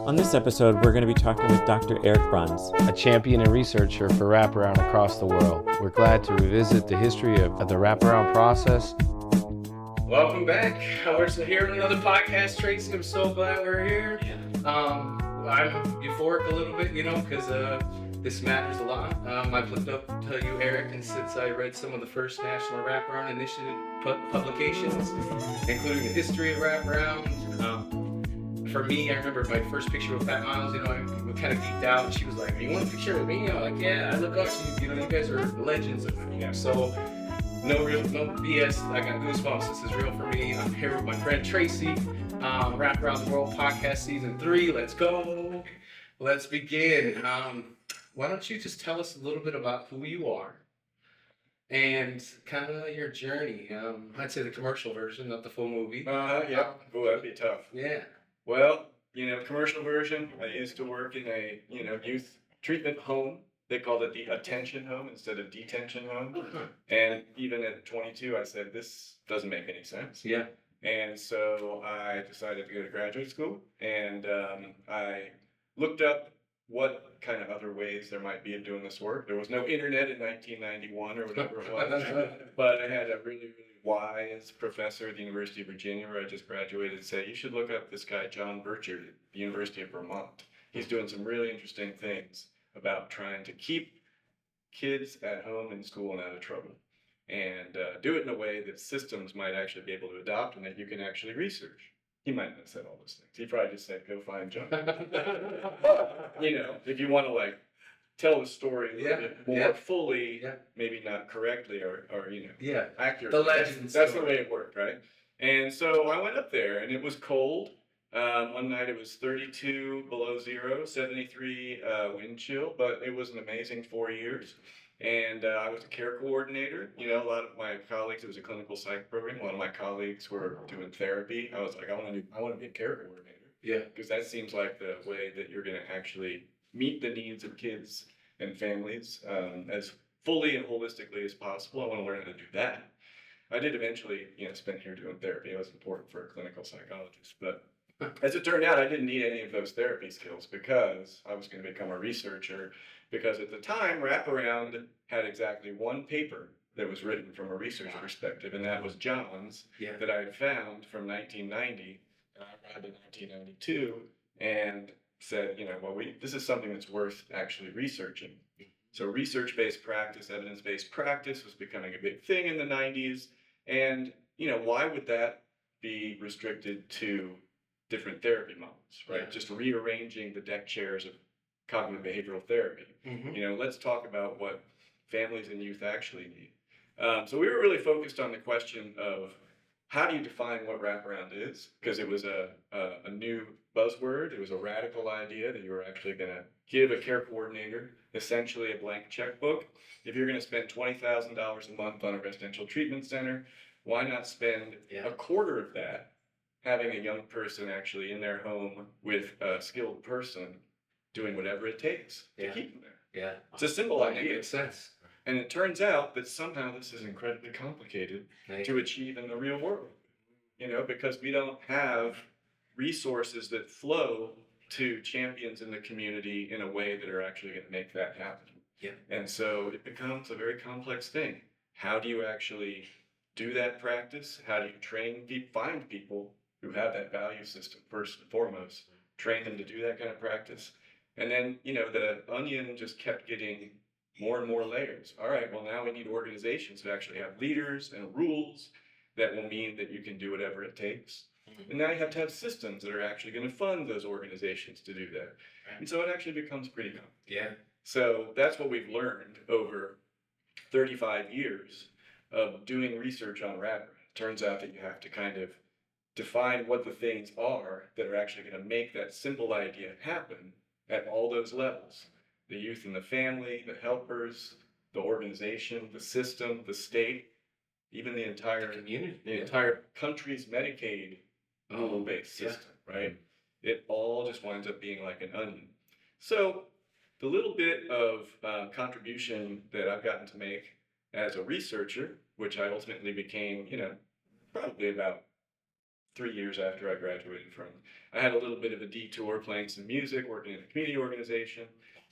On this episode, we're going to be talking with Dr. Eric Bruns, a champion and researcher for Wraparound across the world. We're glad to revisit the history of the Wraparound process. Welcome back. We're here on another podcast, Tracy. I'm so glad we're here. I'm euphoric a little bit, because this matters a lot. I've looked up to you, Eric, and since I read some of the first National Wraparound Initiative publications, including the history of Wraparound. For me, I remember my first picture with Fat Miles, I kind of geeked out, and she was like, "You want a picture with me?" I'm like, "Yeah, I look up to you, you guys are legends of it, So, no BS, I got goosebumps, this is real for me. I'm here with my friend Tracy, Wraparound the World Podcast Season 3, let's go. Let's begin. Why don't you just tell us a little bit about who you are and kind of your journey. I'd say the commercial version, not the full movie. Yeah. Oh, that'd be tough. Yeah. Well, commercial version, I used to work in a, youth treatment home. They called it the attention home instead of detention home. And even at 22, I said, this doesn't make any sense. Yeah. And so I decided to go to graduate school, and I looked up what kind of other ways there might be of doing this work. There was no internet in 1991 or whatever it was, but I had a really, really wise professor at the University of Virginia, where I just graduated, say, you should look up this guy, John Burchard, at the University of Vermont. He's doing some really interesting things about trying to keep kids at home in school and out of trouble, and do it in a way that systems might actually be able to adopt and that you can actually research. He might not have said all those things. He probably just said, go find John. If you want to tell the story a little bit more fully, maybe not correctly or accurately. The legend. That's the way it worked, right? And so I went up there, and it was cold. One night it was 32 below zero, 73 wind chill, but it was an amazing 4 years. And I was a care coordinator. A lot of my colleagues, it was a clinical psych program. A lot of my colleagues were doing therapy. I was like, I want to be a care coordinator. Yeah. Because that seems like the way that you're going to actually meet the needs of kids and families as fully and holistically as possible. I want to learn how to do that. I did eventually, spend here doing therapy. It was important for a clinical psychologist. But as it turned out, I didn't need any of those therapy skills because I was going to become a researcher. Because at the time, Wraparound had exactly one paper that was written from a research perspective, and that was John's that I had found from 1990. And I read in 1992 and said, this is something that's worth actually researching. So research-based practice, evidence-based practice was becoming a big thing in the 90s. And, why would that be restricted to different therapy models, right? Just rearranging the deck chairs of cognitive behavioral therapy. Mm-hmm. Let's talk about what families and youth actually need. So we were really focused on the question of how do you define what wraparound is? Because it was a new buzzword. It was a radical idea that you were actually going to give a care coordinator essentially a blank checkbook. If you're going to spend $20,000 a month on a residential treatment center, why not spend a quarter of that having a young person actually in their home with a skilled person doing whatever it takes to keep them there. Yeah. It's a simple idea. It makes sense. And it turns out that somehow this is incredibly complicated to achieve in the real world, because we don't have resources that flow to champions in the community in a way that are actually going to make that happen. Yeah. And so it becomes a very complex thing. How do you actually do that practice? How do you train people, find people who have that value system first and foremost, train them to do that kind of practice? And then, the onion just kept getting more and more layers. All right, well, now we need organizations who actually have leaders and rules that will mean that you can do whatever it takes. And now you have to have systems that are actually going to fund those organizations to do that. And so it actually becomes pretty complicated. Yeah. So that's what we've learned over 35 years of doing research on Wraparound. It turns out that you have to kind of define what the things are that are actually going to make that simple idea happen at all those levels. The youth and the family, the helpers, the organization, the system, the state, even the entire community, the entire country's Medicaid rule-based system, right? It all just winds up being like an onion. So the little bit of contribution that I've gotten to make as a researcher, which I ultimately became, probably about 3 years after I graduated from. I had a little bit of a detour playing some music, working in a community organization,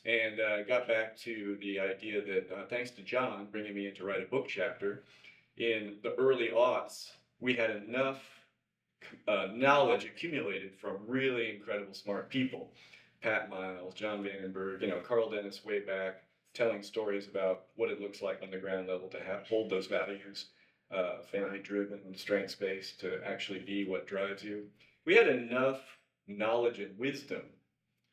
and got back to the idea that thanks to John bringing me in to write a book chapter, in the early aughts, we had enough knowledge accumulated from really incredible smart people. Pat Miles, John Vandenberg, Carl Dennis way back, telling stories about what it looks like on the ground level to hold those values, family-driven, strengths-based, to actually be what drives you. We had enough knowledge and wisdom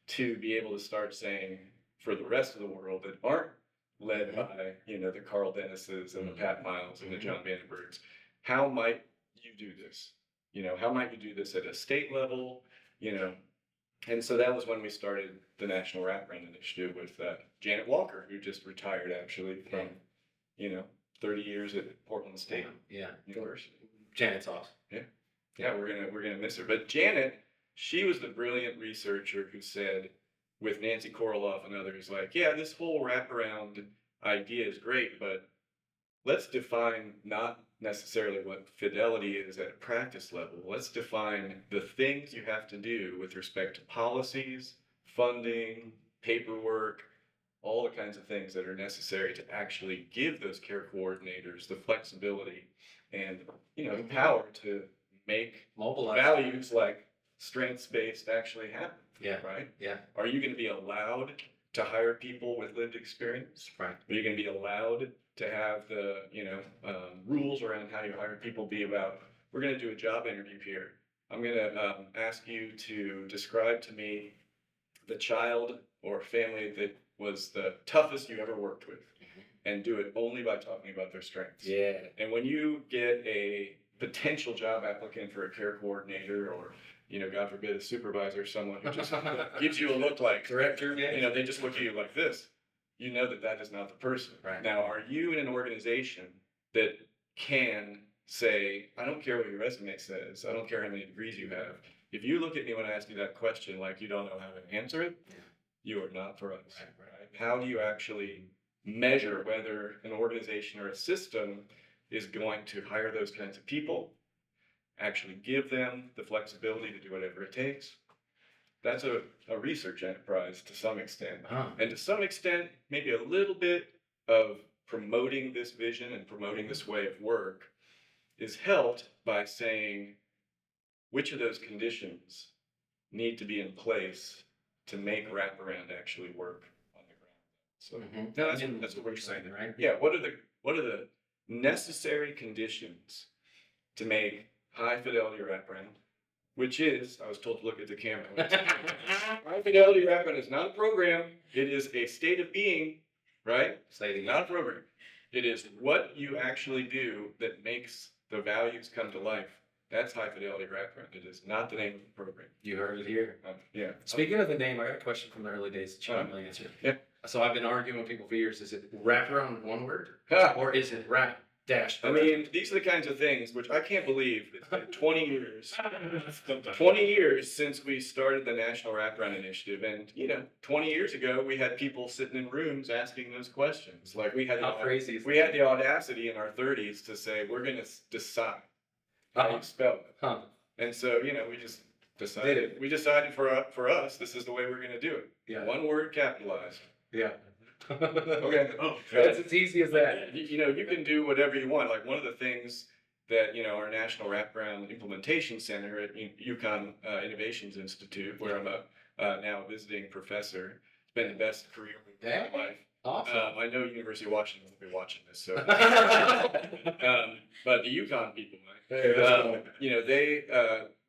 to be able to start saying, for the rest of the world that aren't led by, the Carl Dennises and the Pat Miles and the John Vandenbergs, how might you do this? How might you do this at a state level? And so that was when we started the National Wraparound Initiative with Janet Walker, who just retired actually from, 30 years at Portland State University. Janet's awesome. Yeah, we're gonna miss her. But Janet, she was the brilliant researcher who said, with Nancy Koroloff and others, like, yeah, this whole wraparound idea is great, but let's define not necessarily what fidelity is at a practice level. Let's define the things you have to do with respect to policies, funding, paperwork, all the kinds of things that are necessary to actually give those care coordinators the flexibility and the power to make Mobilize values like strengths-based actually happen. Yeah. Right? Yeah. Are you going to be allowed to hire people with lived experience? Right. Are you going to be allowed to have the rules around how you hire people be about, we're going to do a job interview here. I'm going to ask you to describe to me the child or family that was the toughest you ever worked with, and do it only by talking about their strengths. Yeah. And when you get a potential job applicant for a care coordinator, or God forbid, a supervisor, someone who just gives you a look like Director. they just look at you like this, that is not the person. Right. Now, are you in an organization that can say, I don't care what your resume says, I don't care how many degrees you have. If you look at me when I ask you that question like you don't know how to answer it, you are not for us. Right? How do you actually measure whether an organization or a system is going to hire those kinds of people, actually give them the flexibility to do whatever it takes? That's a research enterprise to some extent. And to some extent, maybe a little bit of promoting this vision and promoting this way of work is helped by saying which of those conditions need to be in place to make wraparound actually work on the ground. So that's what we're saying, right? Yeah. What are the necessary conditions to make high fidelity wraparound? Which is, I was told to look at the camera. High fidelity wraparound is not a program. It is a state of being, right? Not a program. It is what you actually do that makes the values come to life. That's high fidelity wraparound. It is not the name of the program. You heard it here. Yeah. Speaking of the name, I got a question from the early days that you didn't really answer. Yeah. So I've been arguing with people for years. Is it wraparound one word? Or is it wrap dash? I mean, these are the kinds of things which I can't believe. It's been 20 years. 20 years since we started the National Wraparound Initiative. And, 20 years ago, we had people sitting in rooms asking those questions. Like we had the audacity in our 30s to say, we're going to decide how you spell it. And so, we just decided. We decided for us, this is the way we're going to do it. Yeah. One word capitalized. Yeah. Okay. That's as easy as that. You can do whatever you want. Like one of the things that our National Wraparound Implementation Center at UConn Innovations Institute, where I'm now a visiting professor, it's been the best career of my life. Awesome. I know University of Washington will be watching this, so. But the UConn people,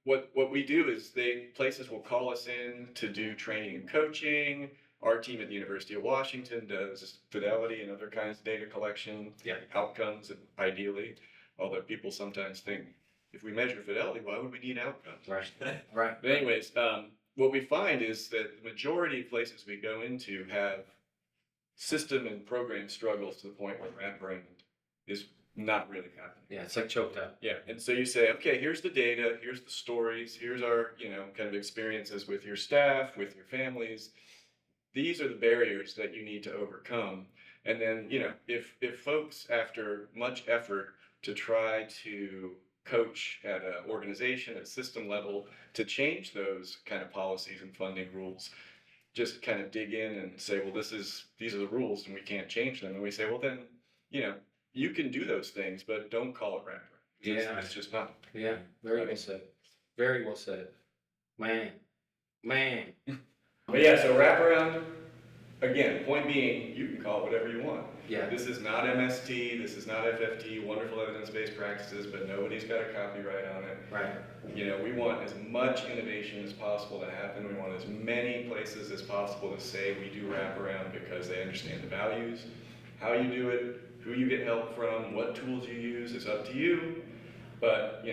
what we do is places will call us in to do training and coaching. Our team at the University of Washington does fidelity and other kinds of data collection, outcomes, and ideally, although people sometimes think, if we measure fidelity, why would we need outcomes? Right. But anyways, what we find is that the majority of places we go into have system and program struggles to the point where wraparound is not really happening. Yeah, it's like choked up. Yeah, and so you say, okay, here's the data, here's the stories, here's our, kind of experiences with your staff, with your families. These are the barriers that you need to overcome. And then, if folks, after much effort to try to coach at an organization, at system level, to change those kind of policies and funding rules, just kind of dig in and say, well, these are the rules and we can't change them. And we say, well, then, you can do those things, but don't call it wraparound. Yeah. It's just not. Yeah, very well said. Very well said. Man. But yeah, so wraparound, again, point being, you can call it whatever you want. Yeah. This is not MST, this is not FFT, wonderful evidence-based practices, but nobody's got a copyright on it. Right. We want as much innovation as possible to happen. We want as many places as possible to say we do wraparound because they understand the values. How you do it, who you get help from, what tools you use is up to you. But,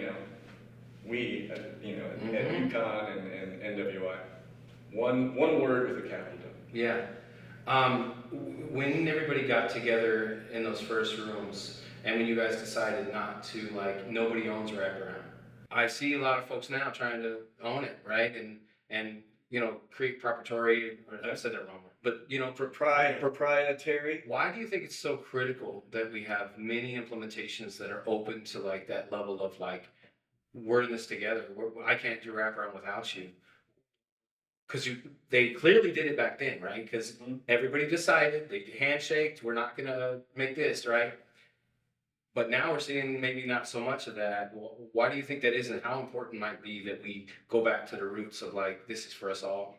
we, at UConn and NWI, one word with a capital W. Yeah. When everybody got together in those first rooms, and when you guys decided not to, nobody owns wraparound, I see a lot of folks now trying to own it, right? And create proprietary, or I said that wrong, but proprietary. Why do you think it's so critical that we have many implementations that are open to that level of we're in this together? I can't do wraparound without you. Because they clearly did it back then, right? Because everybody decided, they handshaked, we're not gonna make this, right? But now we're seeing maybe not so much of that. Why do you think that is, and how important might be that we go back to the roots of this is for us all?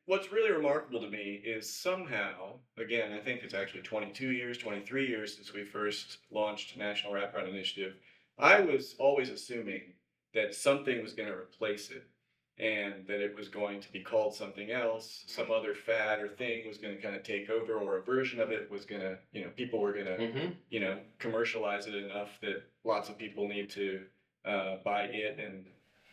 What's really remarkable to me is somehow, again, I think it's actually 22 years, 23 years since we first launched National Wraparound Initiative. I was always assuming that something was going to replace it and that it was going to be called something else, some other fad or thing was going to kind of take over, or a version of it was going to, people were going to, commercialize it enough that lots of people need to buy it and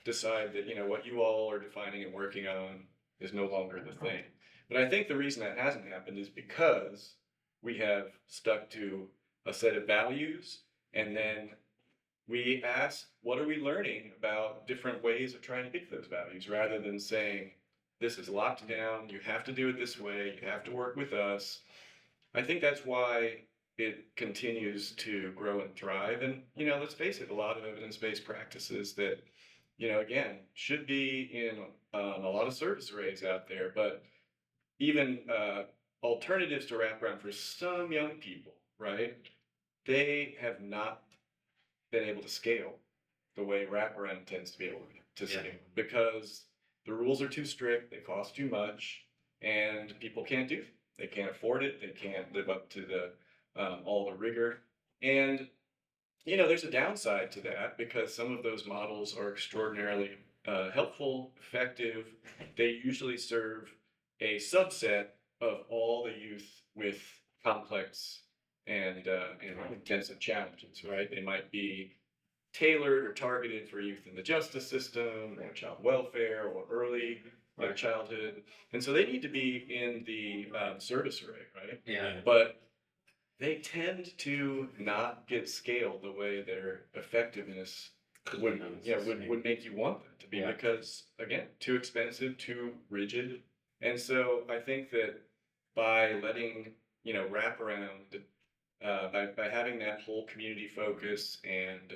decide that, what you all are defining and working on is no longer the thing. But I think the reason that hasn't happened is because we have stuck to a set of values, and then we ask, what are we learning about different ways of trying to get those values, rather than saying, this is locked down, you have to do it this way, you have to work with us. I think that's why it continues to grow and thrive. And, let's face it, a lot of evidence-based practices that, again, should be in a lot of service arrays out there, but even alternatives to wraparound for some young people, right? They have not been able to scale the way wraparound tends to be able to scale, because the rules are too strict, they cost too much, and people can't do it. They can't afford it, they can't live up to the all the rigor. And there's a downside to that, because some of those models are extraordinarily helpful, effective. They usually serve a subset of all the youth with complex and intensive challenges, right? They might be tailored or targeted for youth in the justice system, or child welfare, or early childhood. And so they need to be in the service array, right? Yeah. But they tend to not get scaled the way their effectiveness would make you want them to be, because, again, too expensive, too rigid. And so I think that by letting, wraparound, by having that whole community focus and,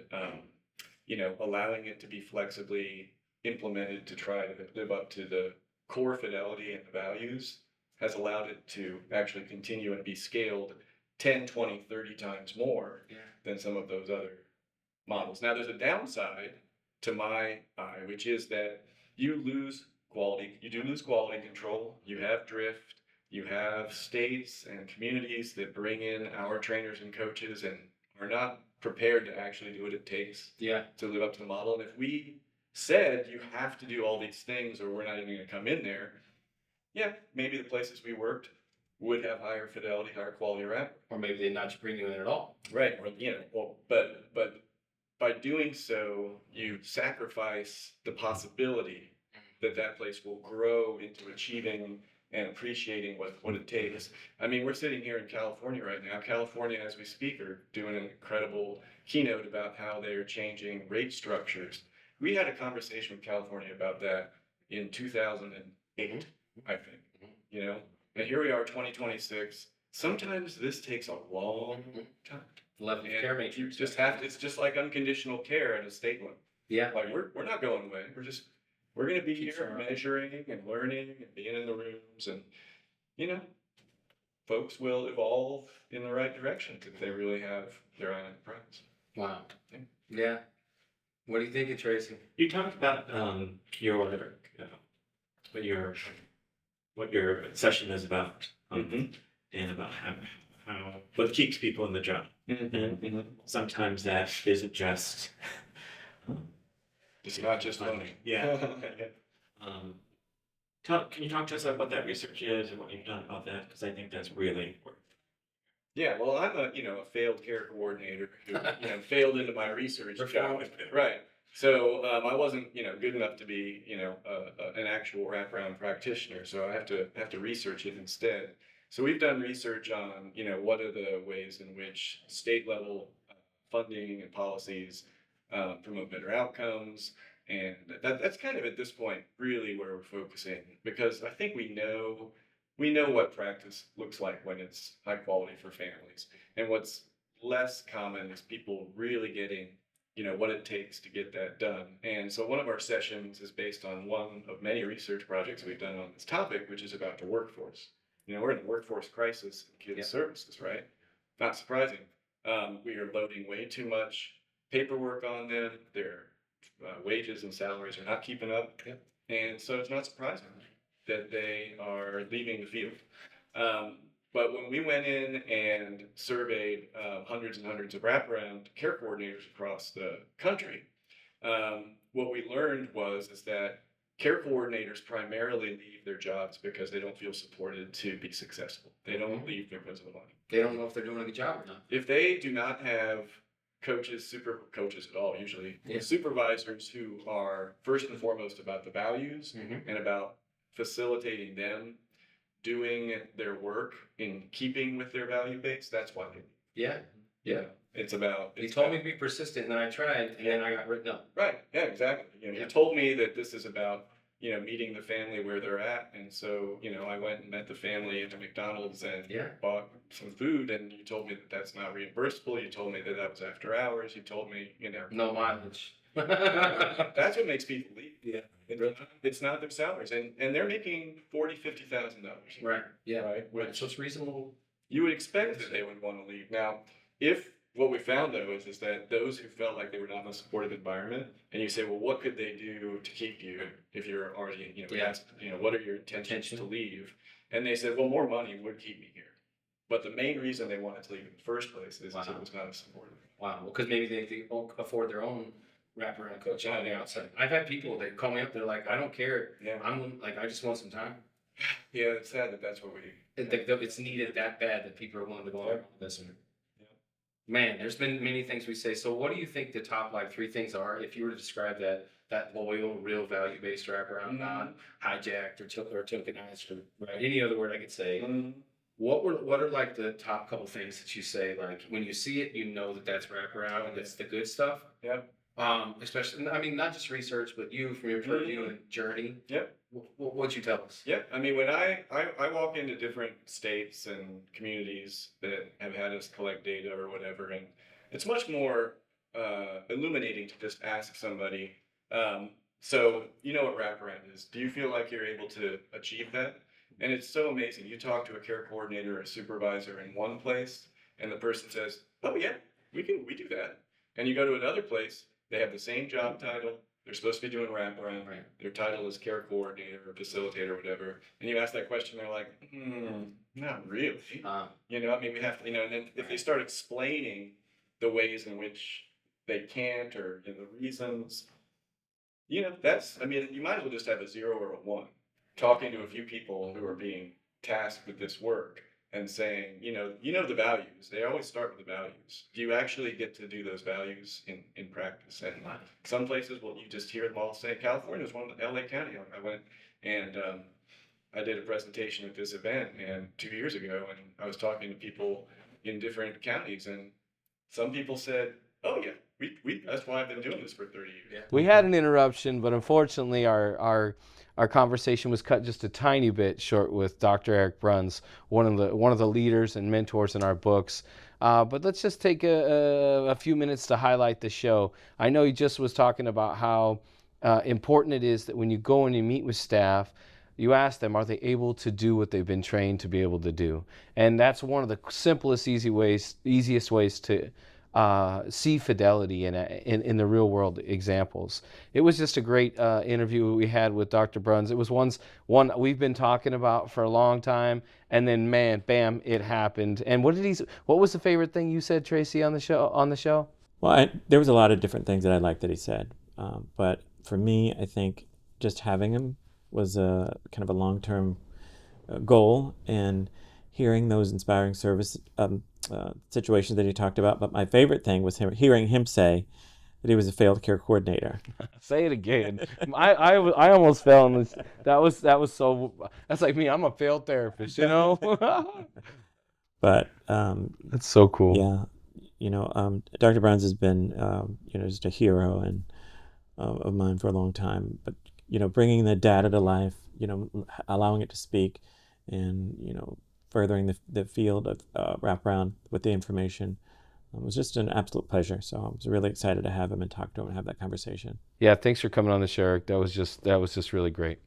allowing it to be flexibly implemented to try to live up to the core fidelity and the values, has allowed it to actually continue and be scaled 10, 20, 30 times more than some of those other models. Now, there's a downside to my eye, which is that you lose quality. You do lose quality control. You have drift. You have states and communities that bring in our trainers and coaches and are not prepared to actually do what it takes to live up to the model. And if we said you have to do all these things or we're not even going to come in there, maybe the places we worked would have higher fidelity, higher quality wrap. Or maybe they'd not bring you in at all. Right. Or, but by doing so, you sacrifice the possibility that place will grow into achieving and appreciating what it takes. I mean, we're sitting here in California right now. California, as we speak, are doing an incredible keynote about how they're changing rate structures. We had a conversation with California about that in 2008, I think, And here we are, 2026. Sometimes this takes a long time. level of And care matrix. you just have to, it's just like unconditional care at a state level. Yeah. Like we're not going away. We're going to be Keep here showing up. measuring and learning and being in the rooms, and folks will evolve in the right direction if they really have their eye on the prize. Wow. Yeah. What do you think, Tracy? You talked about what your session is about, and about how what keeps people in the job. And sometimes that isn't just. It's not just money. Yeah. Can you talk to us about what that research is and what you've done about that? Because I think that's really important. Yeah, well, I'm a failed care coordinator who failed into my research job. Right. So I wasn't good enough to be an actual wraparound practitioner. So I have to research it instead. So we've done research on what are the ways in which state level funding and policies promote better outcomes. And that's kind of at this point really where we're focusing, because I think we know what practice looks like when it's high quality for families. And what's less common is people really getting what it takes to get that done. And so one of our sessions is based on one of many research projects we've done on this topic, which is about the workforce. We're in a workforce crisis in kids services, right? Not surprising. We are loading way too much paperwork on them. Their wages and salaries are not keeping up. Yep. And so it's not surprising that they are leaving the field. But when we went in and surveyed hundreds and hundreds of wraparound care coordinators across the country, what we learned is that care coordinators primarily leave their jobs because they don't feel supported to be successful. They don't leave because of the money. They don't know if they're doing a good job or not. If they do not have super coaches at all, usually supervisors who are first and foremost about the values and about facilitating them doing their work in keeping with their value base, that's why they Yeah. It's about. He told me to be persistent, and then I tried, and then I got written up. Right. Yeah. Exactly. You told me that this is about meeting the family where they're at, and so I went and met the family at the McDonald's and bought some food, and you told me that that's not reimbursable. You told me that was after hours. You told me no mileage. That's what makes people leave. Yeah. It's not their salaries, and they're making $40,000-$50,000. Right. Yeah. Right. So it's reasonable. You would expect that they would want to leave. Now, if what we found though is that those who felt like they were not in a supportive environment, and you say, well, what could they do to keep you if you're already, what are your intentions to leave? And they said, well, more money would keep me here. But the main reason they wanted to leave in the first place is it was not a supportive. Wow. Well, because maybe they won't afford their own wraparound coach on the outside. I've had people that call me up. They're like, I don't care. Yeah. I'm like, I just want some time. Yeah, it's sad that that's what we. It's needed that bad that people are willing to go on with this. Man, there's been many things we say. So what do you think the top 3 things are if you were to describe that loyal, real value-based wraparound, not hijacked or tokenized or any other word I could say? What are the top couple things that you say, when you see it, that that's wraparound and that's the good stuff? Yeah. Especially, not just research, but you from your purview and journey. Yep. What'd you tell us? Yep. When I walk into different states and communities that have had us collect data or whatever, and it's much more illuminating to just ask somebody, so what wraparound is? Do you feel like you're able to achieve that? And it's so amazing. You talk to a care coordinator or a supervisor in one place, and the person says, oh yeah, we do that. And you go to another place, they have the same job title. They're supposed to be doing wraparound. Right. Their title is care coordinator or facilitator or whatever. And you ask that question, they're like, not really. We have to, and then if they start explaining the ways in which they can't or the reasons, that's, you might as well just have a 0 or a 1. Talking to a few people who are being tasked with this work and saying, the values. They always start with the values. Do you actually get to do those values in practice? And some places, you just hear them all say. California was one of the LA County. I went and I did a presentation at this event 2 years ago, and I was talking to people in different counties, and some people said, oh yeah, we that's why I've been doing this for 30 years. Yeah. We had an interruption, but unfortunately our conversation was cut just a tiny bit short with Dr. Eric Bruns, one of the leaders and mentors in our books. But let's just take a few minutes to highlight the show. I know he just was talking about how important it is that when you go and you meet with staff, you ask them, are they able to do what they've been trained to be able to do? And that's one of the simplest, easiest ways to see fidelity in the real world examples. It was just a great interview we had with Dr. Bruns. It was one we've been talking about for a long time, and then man, bam, it happened. And what was the favorite thing you said, Tracy, on the show? Well, there was a lot of different things that I liked that he said, but for me, I think just having him was a kind of a long-term goal, and hearing those inspiring service situations that he talked about. But my favorite thing was hearing him say that he was a failed care coordinator. Say it again. I almost fell in this. That's like me. I'm a failed therapist, you know. But that's so cool. Yeah, Dr. Bruns has been just a hero and of mine for a long time. But bringing the data to life, allowing it to speak, and furthering the field of wraparound with the information. It was just an absolute pleasure. So I was really excited to have him and talk to him and have that conversation. Yeah, thanks for coming on the show, Eric. That was just really great.